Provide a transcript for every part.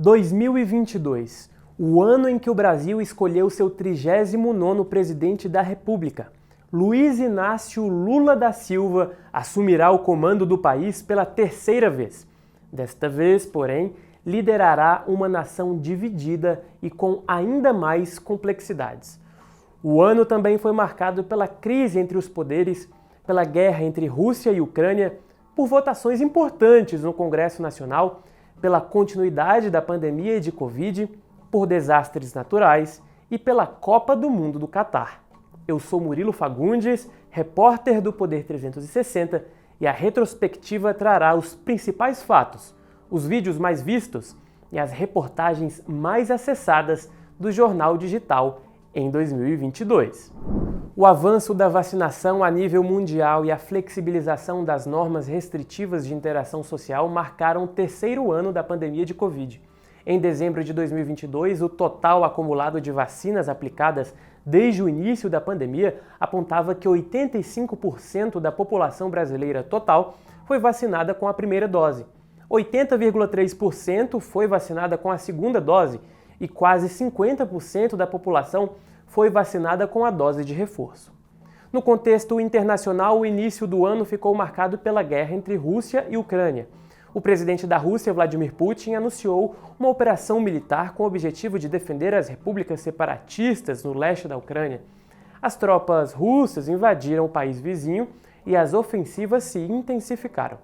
2022, o ano em que o Brasil escolheu seu 39º presidente da República. Luiz Inácio Lula da Silva assumirá o comando do país pela terceira vez. Desta vez, porém, liderará uma nação dividida e com ainda mais complexidades. O ano também foi marcado pela crise entre os poderes, pela guerra entre Rússia e Ucrânia, por votações importantes no Congresso Nacional, pela continuidade da pandemia de Covid, por desastres naturais e pela Copa do Mundo do Catar. Eu sou Murilo Fagundes, repórter do Poder 360, e a retrospectiva trará os principais fatos, os vídeos mais vistos e as reportagens mais acessadas do jornal digital em 2022. O avanço da vacinação a nível mundial e a flexibilização das normas restritivas de interação social marcaram o terceiro ano da pandemia de Covid. Em dezembro de 2022, o total acumulado de vacinas aplicadas desde o início da pandemia apontava que 85% da população brasileira total foi vacinada com a primeira dose. 80,3% foi vacinada com a segunda dose e quase 50% da população foi vacinada com a dose de reforço. No contexto internacional, o início do ano ficou marcado pela guerra entre Rússia e Ucrânia. O presidente da Rússia, Vladimir Putin, anunciou uma operação militar com o objetivo de defender as repúblicas separatistas no leste da Ucrânia. As tropas russas invadiram o país vizinho e as ofensivas se intensificaram.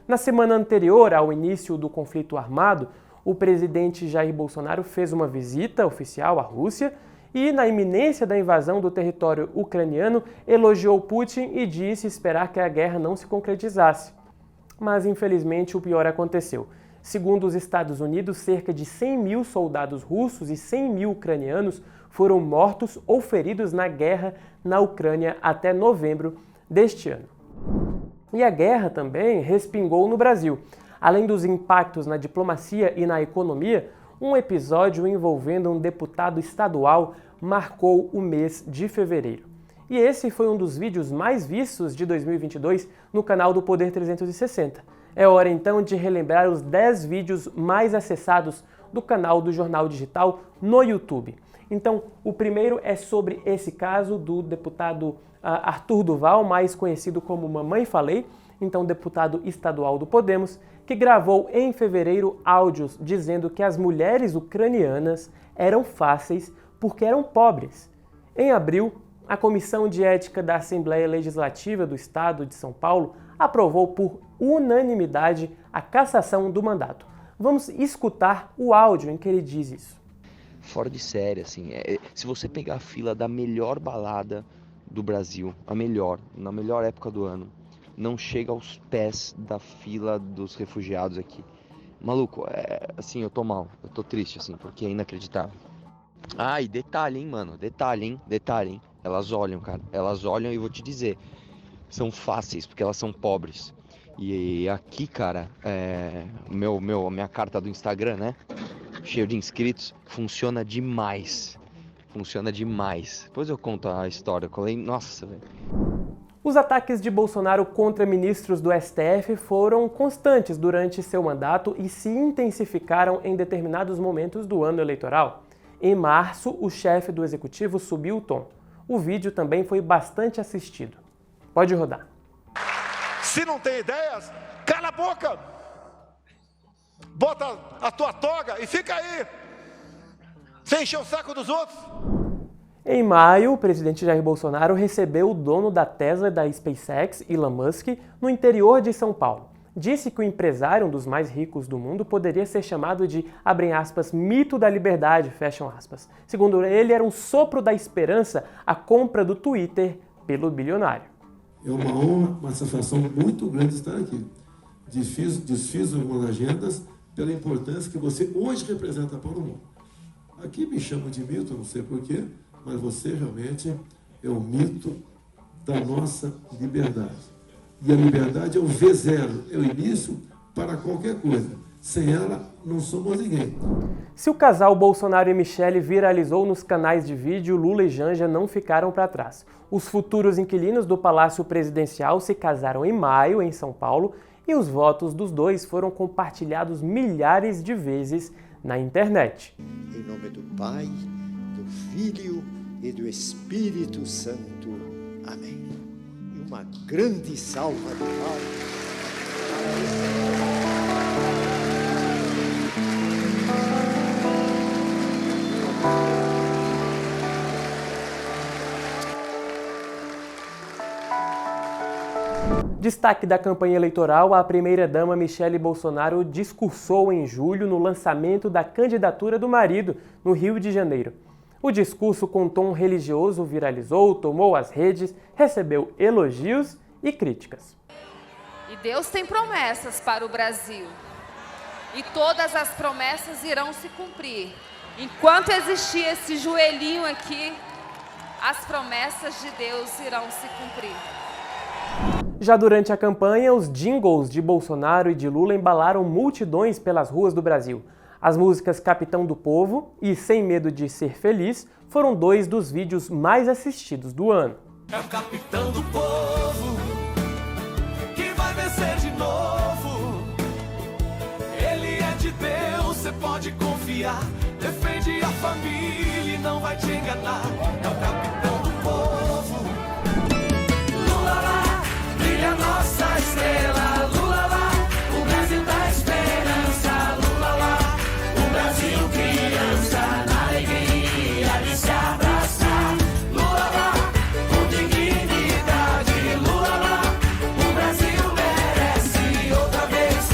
Na semana anterior ao início do conflito armado, o presidente Jair Bolsonaro fez uma visita oficial à Rússia e, na iminência da invasão do território ucraniano, elogiou Putin e disse esperar que a guerra não se concretizasse. Mas, infelizmente, o pior aconteceu. Segundo os Estados Unidos, cerca de 100 mil soldados russos e 100 mil ucranianos foram mortos ou feridos na guerra na Ucrânia até novembro deste ano. E a guerra também respingou no Brasil. Além dos impactos na diplomacia e na economia, um episódio envolvendo um deputado estadual marcou o mês de fevereiro. E esse foi um dos vídeos mais vistos de 2022 no canal do Poder 360. É hora então de relembrar os 10 vídeos mais acessados do canal do Jornal Digital no YouTube. Então, o primeiro é sobre esse caso do deputado Arthur Duval, mais conhecido como Mamãe Falei, então deputado estadual do Podemos, que gravou em fevereiro áudios dizendo que as mulheres ucranianas eram fáceis porque eram pobres. Em abril, a Comissão de Ética da Assembleia Legislativa do Estado de São Paulo aprovou por unanimidade a cassação do mandato. Vamos escutar o áudio em que ele diz isso. Fora de série, assim, se você pegar a fila da melhor balada do Brasil, na melhor época do ano, não chega aos pés da fila dos refugiados aqui. Maluco, assim, eu tô mal, eu tô triste, assim, porque é inacreditável. Ah, e detalhe, hein, mano, detalhe, hein. Elas olham, cara, e vou te dizer, são fáceis, porque elas são pobres. E aqui, cara, minha carta do Instagram, né, cheio de inscritos, funciona demais. Depois eu conto a história, nossa, velho. Os ataques de Bolsonaro contra ministros do STF foram constantes durante seu mandato e se intensificaram em determinados momentos do ano eleitoral. Em março, o chefe do executivo subiu o tom. O vídeo também foi bastante assistido. Pode rodar. Se não tem ideias, cala a boca! Bota a tua toga e fica aí! Sem encher o saco dos outros! Em maio, o presidente Jair Bolsonaro recebeu o dono da Tesla e da SpaceX, Elon Musk, no interior de São Paulo. Disse que o empresário, um dos mais ricos do mundo, poderia ser chamado de, abrem aspas, mito da liberdade, fecham aspas. Segundo ele, era um sopro da esperança a compra do Twitter pelo bilionário. É uma honra, uma satisfação muito grande estar aqui. Desfiz algumas agendas pela importância que você hoje representa para o mundo. Aqui me chamam de mito, não sei porquê, mas você realmente é o mito da nossa liberdade. E a liberdade é o V0, é o início para qualquer coisa. Sem ela, não somos ninguém. Se o casal Bolsonaro e Michele viralizou nos canais de vídeo, Lula e Janja não ficaram para trás. Os futuros inquilinos do Palácio Presidencial se casaram em maio, em São Paulo, e os votos dos dois foram compartilhados milhares de vezes na internet. Em nome do Pai, do Filho e do Espírito Santo. Amém. E uma grande salva de palmas. Destaque da campanha eleitoral, a primeira-dama Michele Bolsonaro discursou em julho no lançamento da candidatura do marido no Rio de Janeiro. O discurso com tom religioso viralizou, tomou as redes, recebeu elogios e críticas. E Deus tem promessas para o Brasil. E todas as promessas irão se cumprir. Enquanto existir esse joelhinho aqui, as promessas de Deus irão se cumprir. Já durante a campanha, os jingles de Bolsonaro e de Lula embalaram multidões pelas ruas do Brasil. As músicas Capitão do Povo e Sem Medo de Ser Feliz foram dois dos vídeos mais assistidos do ano. É o capitão do povo que vai vencer de novo. Ele é de Deus, você pode confiar. Defende a família e não vai te enganar. É o capitão do povo. Lula lá, brilha nossa estrela. Lula lá, o Brasil da esperança. Lula lá, o Brasil criança na alegria de se abraçar. Lula lá, com dignidade. Lula lá, o Brasil merece outra vez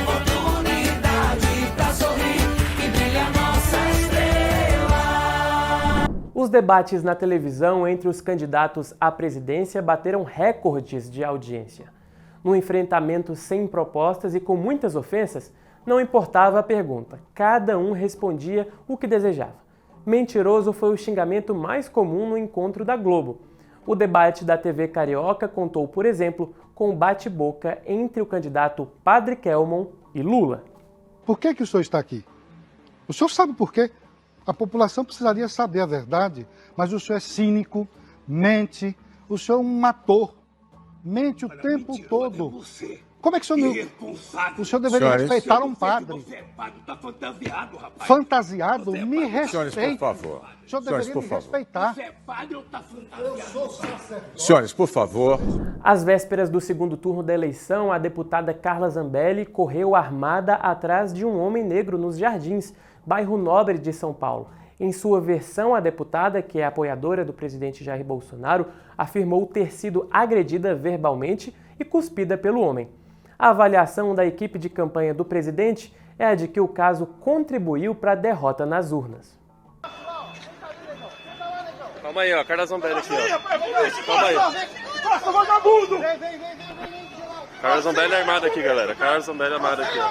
oportunidade pra sorrir e brilha nossa estrela. Os debates na televisão entre os candidatos à presidência bateram recordes de audiência. Num enfrentamento sem propostas e com muitas ofensas, não importava a pergunta, cada um respondia o que desejava. Mentiroso foi o xingamento mais comum no encontro da Globo. O debate da TV Carioca contou, por exemplo, com o bate-boca entre o candidato Padre Kelmon e Lula. Por que o senhor está aqui? O senhor sabe por quê? A população precisaria saber a verdade, mas o senhor é cínico, mente, o senhor é um ator, mente o tempo todo. Como é que o senhor não... O senhor deveria respeitar um padre. Você é padre, tá fantasiado, rapaz. Fantasiado? Me respeite. Senhores, por favor. O senhor deveria me respeitar. Você é padre ou tá fantasiado? Senhores, por favor. Às vésperas do segundo turno da eleição, a deputada Carla Zambelli correu armada atrás de um homem negro nos Jardins, bairro nobre de São Paulo. Em sua versão, a deputada, que é apoiadora do presidente Jair Bolsonaro, afirmou ter sido agredida verbalmente e cuspida pelo homem. A avaliação da equipe de campanha do presidente é a de que o caso contribuiu para a derrota nas urnas. Calma aí, ó, Carla Zambelli aqui, ó. Calma aí. Carla Zambelli armada aqui, galera. Carla Zambelli armada aqui, ó.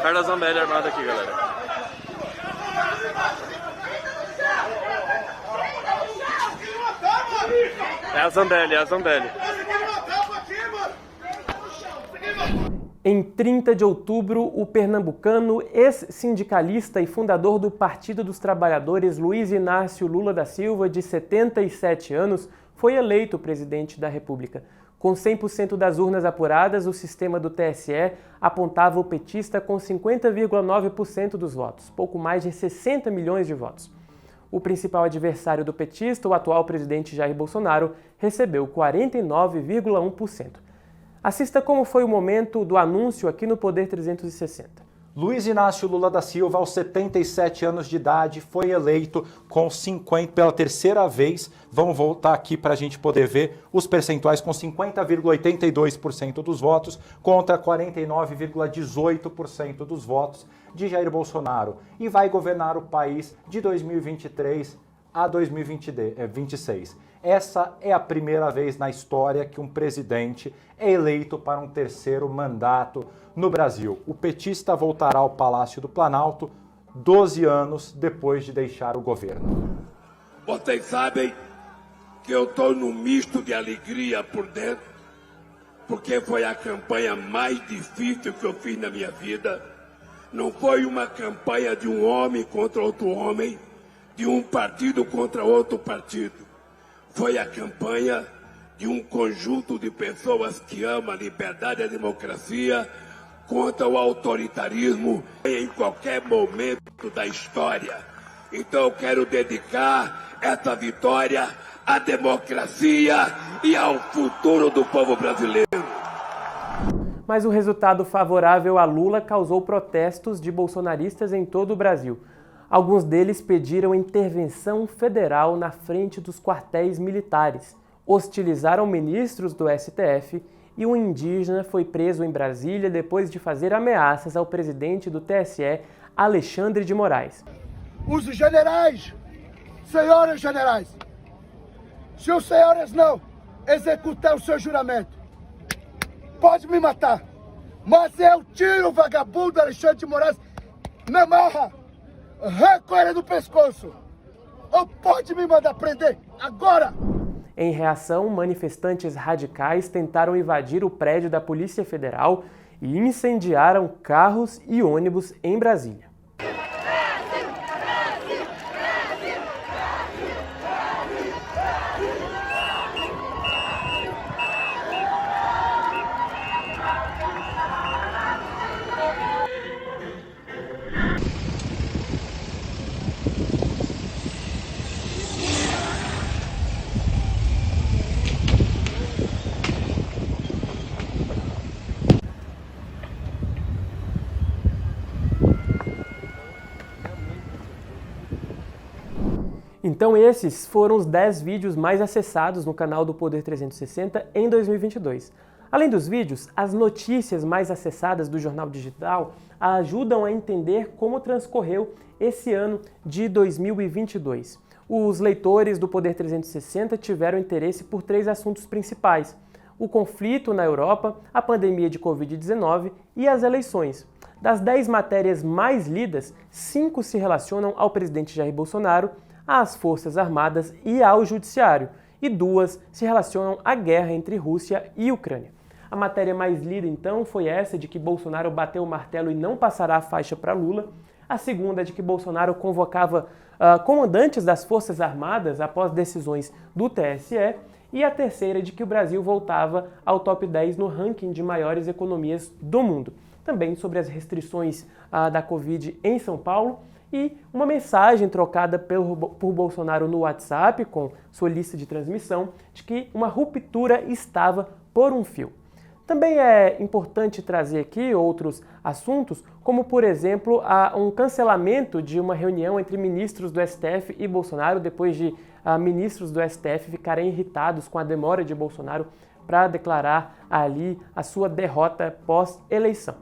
Carla Zambelli armada aqui, galera. É a Zambelli, é a Zambelli. Em 30 de outubro, o pernambucano, ex-sindicalista e fundador do Partido dos Trabalhadores, Luiz Inácio Lula da Silva, de 77 anos, foi eleito presidente da República. Com 100% das urnas apuradas, o sistema do TSE apontava o petista com 50,9% dos votos, pouco mais de 60 milhões de votos. O principal adversário do petista, o atual presidente Jair Bolsonaro, recebeu 49,1%. Assista como foi o momento do anúncio aqui no Poder 360. Luiz Inácio Lula da Silva, aos 77 anos de idade, foi eleito com 50% pela terceira vez. Vamos voltar aqui para a gente poder ver os percentuais, com 50,82% dos votos contra 49,18% dos votos de Jair Bolsonaro. E vai governar o país de 2023 a 2026. Essa é a primeira vez na história que um presidente é eleito para um terceiro mandato no Brasil. O petista voltará ao Palácio do Planalto 12 anos depois de deixar o governo. Vocês sabem que eu estou num misto de alegria por dentro, porque foi a campanha mais difícil que eu fiz na minha vida. Não foi uma campanha de um homem contra outro homem, de um partido contra outro partido. Foi a campanha de um conjunto de pessoas que amam a liberdade e a democracia, contra o autoritarismo em qualquer momento da história. Então eu quero dedicar essa vitória à democracia e ao futuro do povo brasileiro. Mas o resultado favorável a Lula causou protestos de bolsonaristas em todo o Brasil. Alguns deles pediram intervenção federal na frente dos quartéis militares, hostilizaram ministros do STF e um indígena foi preso em Brasília depois de fazer ameaças ao presidente do TSE, Alexandre de Moraes. Os generais, senhores generais, se os senhores não executar o seu juramento, pode me matar, mas eu tiro o vagabundo Alexandre de Moraes na marra, arranco ele do pescoço, ou pode me mandar prender agora. Em reação, manifestantes radicais tentaram invadir o prédio da Polícia Federal e incendiaram carros e ônibus em Brasília. Então esses foram os 10 vídeos mais acessados no canal do Poder 360 em 2022. Além dos vídeos, as notícias mais acessadas do jornal digital ajudam a entender como transcorreu esse ano de 2022. Os leitores do Poder 360 tiveram interesse por 3 assuntos principais: o conflito na Europa, a pandemia de Covid-19 e as eleições. Das 10 matérias mais lidas, 5 se relacionam ao presidente Jair Bolsonaro, às Forças Armadas e ao Judiciário, e 2 se relacionam à guerra entre Rússia e Ucrânia. A matéria mais lida, então, foi essa de que Bolsonaro bateu o martelo e não passará a faixa para Lula. A segunda é de que Bolsonaro convocava comandantes das Forças Armadas após decisões do TSE. E a terceira é de que o Brasil voltava ao top 10 no ranking de maiores economias do mundo. Também sobre as restrições da Covid em São Paulo. E uma mensagem trocada por Bolsonaro no WhatsApp, com sua lista de transmissão, de que uma ruptura estava por um fio. Também é importante trazer aqui outros assuntos, como, por exemplo, um cancelamento de uma reunião entre ministros do STF e Bolsonaro, depois de ministros do STF ficarem irritados com a demora de Bolsonaro para declarar ali a sua derrota pós-eleição.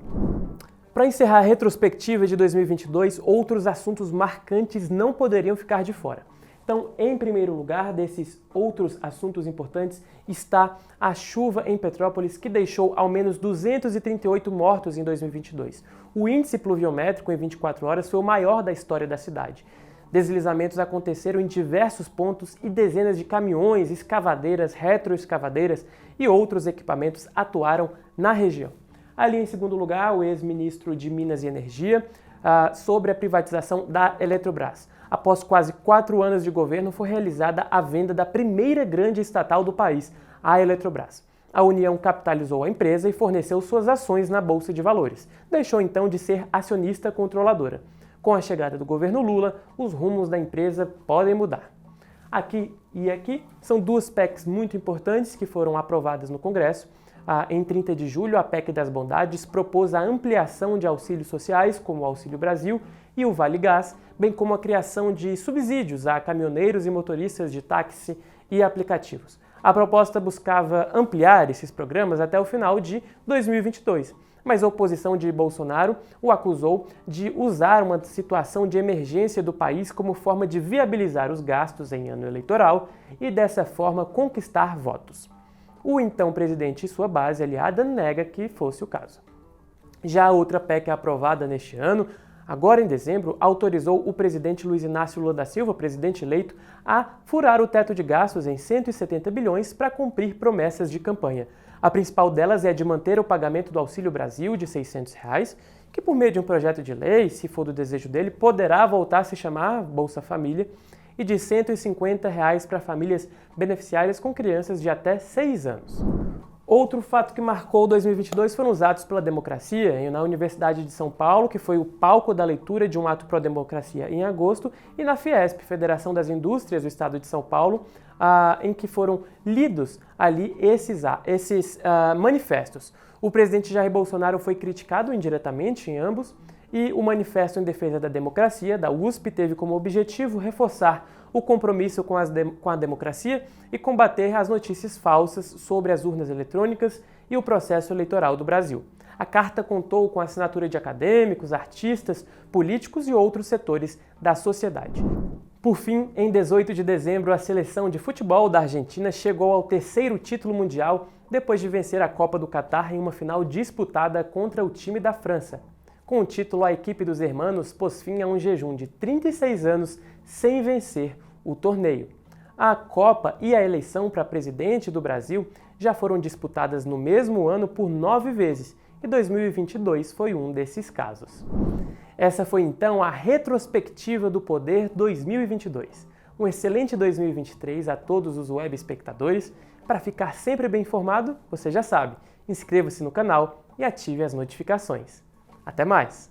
Para encerrar a retrospectiva de 2022, outros assuntos marcantes não poderiam ficar de fora. Então, em primeiro lugar desses outros assuntos importantes está a chuva em Petrópolis, que deixou ao menos 238 mortos em 2022. O índice pluviométrico em 24 horas foi o maior da história da cidade. Deslizamentos aconteceram em diversos pontos e dezenas de caminhões, escavadeiras, retroescavadeiras e outros equipamentos atuaram na região. Ali, em segundo lugar, o ex-ministro de Minas e Energia sobre a privatização da Eletrobras. Após quase 4 anos de governo, foi realizada a venda da primeira grande estatal do país, a Eletrobras. A União capitalizou a empresa e forneceu suas ações na Bolsa de Valores. Deixou então de ser acionista controladora. Com a chegada do governo Lula, os rumos da empresa podem mudar. Aqui e aqui são 2 PECs muito importantes que foram aprovadas no Congresso. Em 30 de julho, a PEC das Bondades propôs a ampliação de auxílios sociais, como o Auxílio Brasil e o Vale Gás, bem como a criação de subsídios a caminhoneiros e motoristas de táxi e aplicativos. A proposta buscava ampliar esses programas até o final de 2022, mas a oposição de Bolsonaro o acusou de usar uma situação de emergência do país como forma de viabilizar os gastos em ano eleitoral e, dessa forma, conquistar votos. O então presidente e sua base aliada nega que fosse o caso. Já a outra PEC aprovada neste ano, agora em dezembro, autorizou o presidente Luiz Inácio Lula da Silva, presidente eleito, a furar o teto de gastos em 170 bilhões para cumprir promessas de campanha. A principal delas é de manter o pagamento do Auxílio Brasil de R$ 600, que por meio de um projeto de lei, se for do desejo dele, poderá voltar a se chamar Bolsa Família, e de R$ 150 para famílias beneficiárias com crianças de até 6 anos. Outro fato que marcou 2022 foram os atos pela democracia na Universidade de São Paulo, que foi o palco da leitura de um ato pró-democracia em agosto, e na Fiesp, Federação das Indústrias do Estado de São Paulo, em que foram lidos ali esses manifestos. O presidente Jair Bolsonaro foi criticado indiretamente em ambos, e o Manifesto em Defesa da Democracia, da USP, teve como objetivo reforçar o compromisso com a democracia e combater as notícias falsas sobre as urnas eletrônicas e o processo eleitoral do Brasil. A carta contou com a assinatura de acadêmicos, artistas, políticos e outros setores da sociedade. Por fim, em 18 de dezembro, a seleção de futebol da Argentina chegou ao 3º título mundial depois de vencer a Copa do Catar em uma final disputada contra o time da França. Com o título, a equipe dos hermanos pôs fim a um jejum de 36 anos sem vencer o torneio. A Copa e a eleição para presidente do Brasil já foram disputadas no mesmo ano por 9 vezes, e 2022 foi um desses casos. Essa foi então a retrospectiva do Poder 2022. Um excelente 2023 a todos os web espectadores. Para ficar sempre bem informado, você já sabe, inscreva-se no canal e ative as notificações. Até mais!